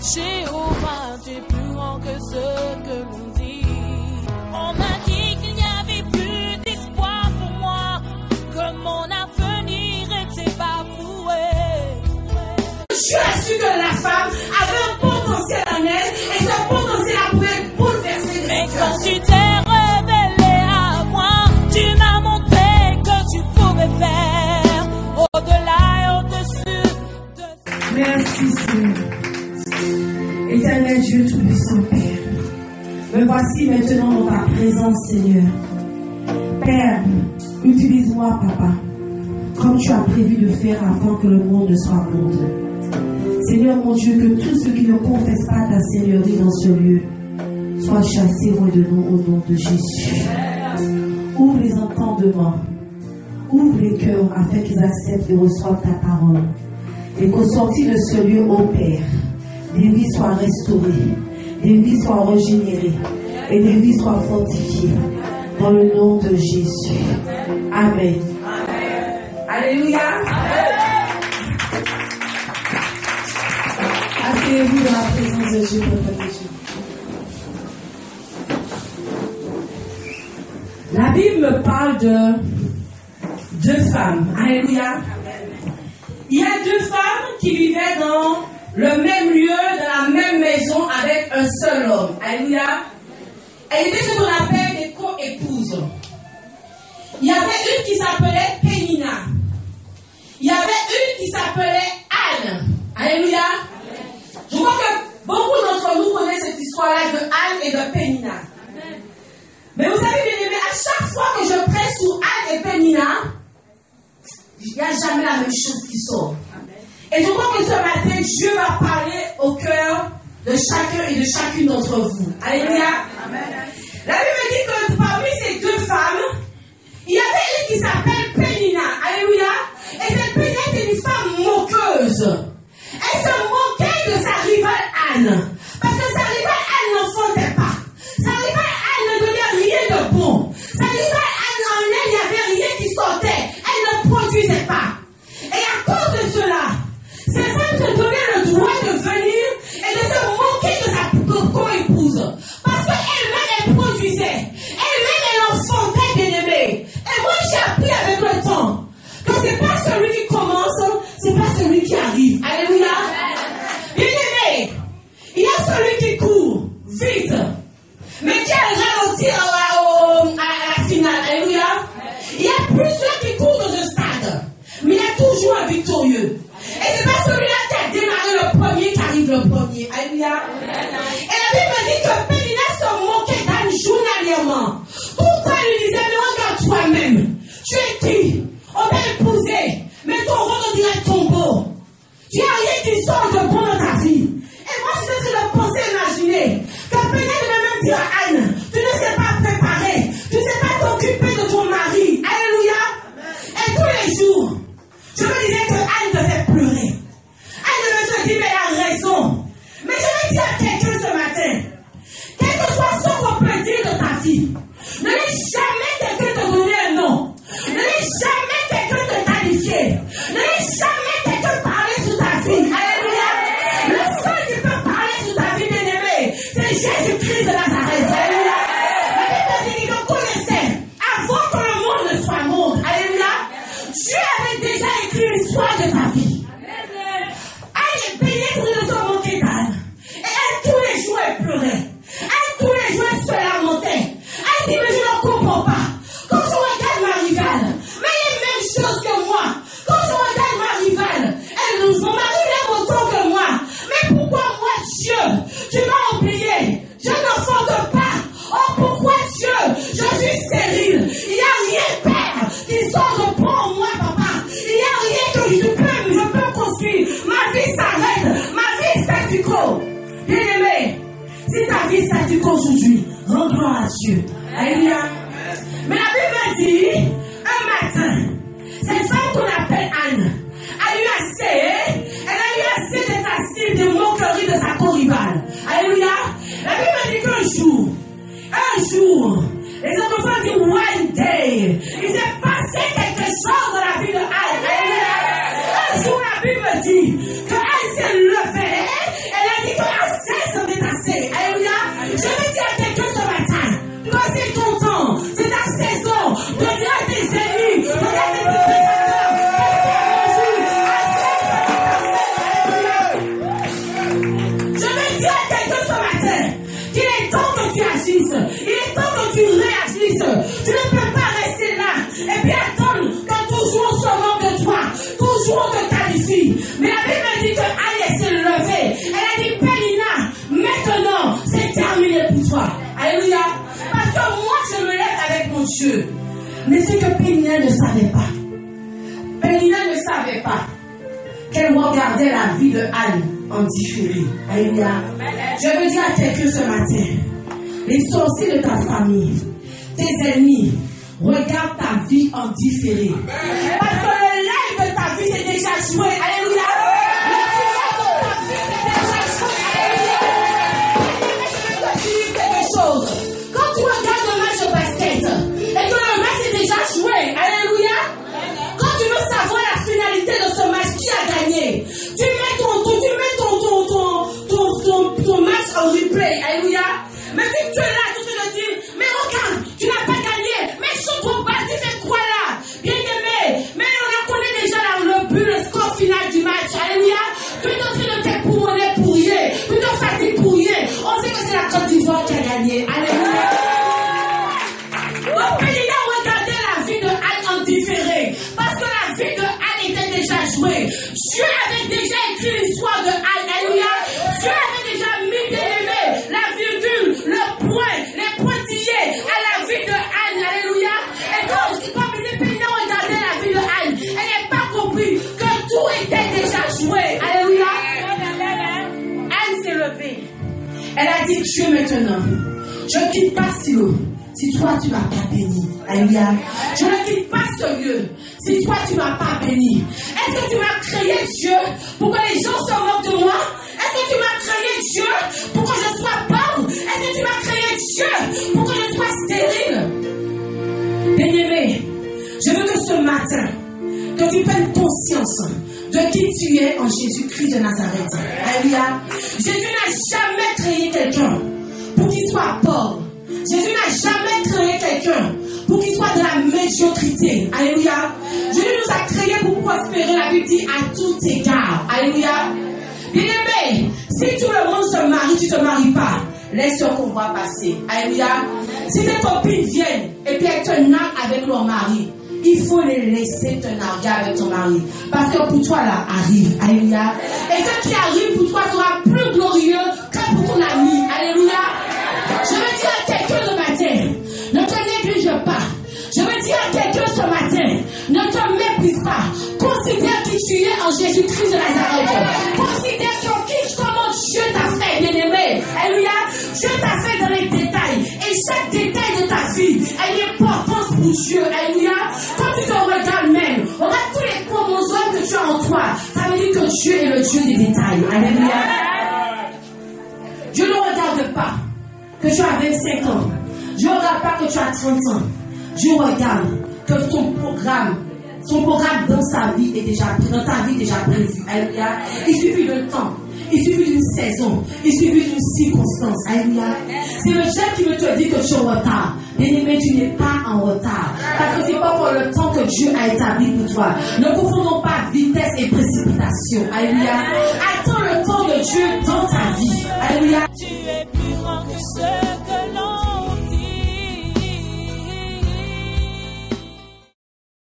Jéhovah, tu es plus grand que ce que l'on dit. On m'a dit qu'il n'y avait plus d'espoir pour moi, que mon avenir était bafoué. Je suis sûr que la femme avait un potentiel en elle et ce potentiel a pouvait bouleverser les Mais situations. quand tu t'es révélé à moi, tu m'as montré que tu pouvais faire au-delà et au-dessus de... Merci Seigneur. Éternel Dieu Tout-Puissant Père, me voici maintenant dans ta présence Seigneur. Père, utilise-moi Papa, comme tu as prévu de faire afin que le monde soit monde. Seigneur mon Dieu, que tous ceux qui ne confessent pas ta Seigneurie dans ce lieu soient chassés loin de nous au nom de Jésus. Ouvre les entendements, ouvre les cœurs afin qu'ils acceptent et reçoivent ta parole. Et qu'au sortir de ce lieu, ô Père, des vies soient restaurées, des vies soient régénérées et des vies soient fortifiées. Dans le nom de Jésus. Amen. Amen. Alléluia. Amen. Asseyez-vous dans la présence de Dieu, peuple de Dieu. La Bible me parle de deux femmes. Alléluia. Il y a deux femmes qui vivaient dans le même lieu, dans la même maison avec un seul homme. Alléluia. Elles étaient ce qu'on appelle des co-épouses. Il y avait une qui s'appelait Pénina. Il y avait une qui s'appelait Anne. Alléluia. Je crois que beaucoup d'entre nous connaissent cette histoire-là de Anne et de Pénina. Mais vous savez, bien aimé, à chaque fois que je prêche sur Anne et Pénina, il n'y a jamais la même chose qui sort. Et je crois que ce matin, Dieu va parler au cœur de chacun et de chacune d'entre vous. Alléluia. La Bible me dit que parmi ces deux femmes, il y avait une qui s'appelle Pénina. Alléluia. Et cette Pénina était une femme moqueuse. Elle se moquait de sa rivale Anne. Parce que sa rivale Anne n'enfantait pas. Sa rivale Anne ne donnait rien de bon. Sa rivale Anne, en elle, il n'y avait rien qui sortait. Elle ne produisait pas. Et à cause de cela, ces femmes se donnaient le droit de venir et de se moquer de sa co-épouse. Parce qu'elle-même, elle produisait. Elle-même, elle enfantait, bien-aimée. Et moi, j'ai appris avec le temps que c'est pas celui qui commence, c'est pas celui qui arrive. Alléluia. Bien-aimé, il y a celui qui court vite, mais qui a ralenti à la finale. Alléluia. Il y a plusieurs qui courent dans un stade, mais il y a toujours un victorieux. Et c'est pas celui-là qui a démarré le premier qui arrive le premier. Alléluia. Et la Bible me dit que Pénina se moquait d'Anne journalièrement. Tout le temps, elle lui disait, mais regarde toi-même. Tu es qui? On t'a épousé, mais ton rôle on dirait tombeau. Tu n'as rien qui sort de bon dans ta vie. Et moi, je suis en train de penser, imaginer que Pénina devait même dire à Anne, tu ne sais pas préparer, tu ne sais pas t'occuper de ton mari. Alléluia. Et tous les jours, je me disais que Anne devait pleurer. Anne devait se dire, mais elle a raison. Mais je vais dire à quelqu'un ce matin, quel que soit ce qu'on peut dire de ta vie, ne laisse jamais quelqu'un te donner un nom. Ne laisse jamais quelqu'un te qualifier. Ne laisse jamais quelqu'un parler sur ta vie. Alléluia. Le seul qui peut parler sur ta vie, bien-aimé, c'est Jésus-Christ de Nazareth. Alléluia. La Bible dit qu'il te connaissait avant que le monde ne soit monde. Alléluia. Dieu avait déjà écrit l'histoire de ta vie. Anne est payée pour ne se moquer d'Anne. Et elle, tous les jours, elle pleurait. Elle, tous les jours, elle se lamentait. Elle dit, mais je ne comprends pas. Quand je regarde ma rivale, mais il y a la même chose que moi. Quand je regarde ma rivale, mon mari l'aime autant que moi. Mais pourquoi moi, Dieu, tu m'as oublié? Je n'enfante pas. Oh, pourquoi Dieu? Je suis stérile. Il n'y a rien, Père, qui sort de bon en moi, papa. Il n'y a rien que je peux construire. Ma vie s'arrête. Ma vie est statu quo. Bien-aimé, si ta vie est statu quo aujourd'hui, rends gloire à Dieu. Alléluia. Mais la Bible dit, un matin, cette femme qu'on appelle Anne a eu assez, elle a eu assez d'être assise de moquerie de sa co-rivale. Alléluia. La Bible dit qu'un jour, les enfants disent one day, il s'est passé quelque chose dans la vie de Anne. Alléluia. Un jour, la Bible dit que Anne s'est levée, elle a dit que c'est ta saison de dire à tes ennemis, de dire à tes déprédateurs, je veux dire à quelqu'un ce matin qu'il est temps que tu agisses, il est temps que tu réagisses. Tu ne peux pas rester là et puis attendre que toujours on se moque de toi, toujours on te qualifie. Mais la Bible dit que Anne s'est levée. Elle a dit, Pénina, maintenant c'est terminé pour toi. Alléluia. Parce que moi je me lève avec mon Dieu. Mais c'est que Pénina ne savait pas. Pénina ne savait pas qu'elle regardait la vie de Anne en différé. Alléluia. Je veux dire à quelqu'un ce matin, les sorciers de ta famille, tes ennemis, regarde ta vie en différé. Parce que le live de ta vie c'est déjà joué. Alléluia. Le live de ta vie c'est déjà joué. Alléluia. Je vais te dire quelque chose. Quand tu regardes le match de basket et que le match est déjà joué, alléluia. Quand tu veux savoir la finalité de ce match, qui a gagné, tu mets ton match en replay. Alléluia. Mais si tu es là, tu te dis, mais regarde, tu n'as pas gagné. Mais sur ton bas, tu fais quoi là? Bien aimé. Mais on connaît déjà le but, le score final du match. Alléluia. Tu es en train de t'époumoner pour rien. Tu te fatigues pour rien. On sait que c'est la Côte d'Ivoire qui a gagné. Alléluia. Donc, Pénina regardait la vie de Anne en différé. Parce que la vie de Anne était déjà jouée. Dieu avait déjà écrit l'histoire de Anne. Alléluia. Dieu avait déjà mis, bien aimé, la virgule, le point, les pointillés à la vie de Anne. Alléluia. Et quand Pénina regardait la vie de Anne, elle n'a pas compris que tout était déjà joué. Alléluia. Anne s'est levée. Elle a dit, Dieu maintenant, je ne quitte pas Silo si toi tu ne m'as pas béni. Alléluia. Je ne quitte pas ce lieu si toi tu ne m'as pas béni. Est-ce que tu m'as créé Dieu pour que les gens se moquent de moi? Est-ce que tu m'as créé Dieu pour que je sois pauvre? Est-ce que tu m'as créé Dieu pour que je sois stérile? Bien-aimé, je veux que ce matin, que tu prennes conscience de qui tu es en Jésus-Christ de Nazareth. Alléluia. Jésus n'a jamais créé quelqu'un pour qu'il soit pauvre. Jésus n'a jamais créé quelqu'un pour qu'il soit de la médiocrité. Alléluia. Jésus nous a créés pour prospérer. La Bible dit à tout égard. Alléluia. Bien-aimé, si tout le monde se marie, tu ne te maries pas. Laisse ce qu'on va passer. Alléluia. Si tes copines viennent et puis elles te narguent avec leur mari, il faut les laisser te narguer avec ton mari. Parce que pour toi, là, arrive. Alléluia. Et ce qui arrive pour toi sera plus glorieux que pour ton ami. Alléluia. Je veux dire à quelqu'un ce matin, ne te néglige pas. Je veux dire à quelqu'un ce matin, ne te méprise pas. Considère qui tu es en Jésus-Christ de Nazareth. Considère comment Dieu t'a fait, bien-aimé. Alléluia. Dieu t'a fait dans les détails. Et chaque détail de ta vie a une importance pour Dieu. Alléluia. Quand tu te regardes même, regarde tous les chromosomes que tu as en toi. Ça veut dire que Dieu est le Dieu des détails. Alléluia. Dieu ne regarde pas que tu as 25 ans. Dieu ne regarde pas que tu as 30 ans. Dieu regarde que ton programme dans sa vie est déjà dans ta vie est déjà prévu. Alléluia. Il suffit de temps. Il suffit d'une saison. Il suffit d'une circonstance. Alléluia. C'est le diable qui veut te dire que tu es en retard. Bien-aimé, tu n'es pas en retard. Parce que c'est pas pour le temps que Dieu a établi pour toi. Ne confondons pas vitesse et précipitation. Alléluia. Attends le temps de Dieu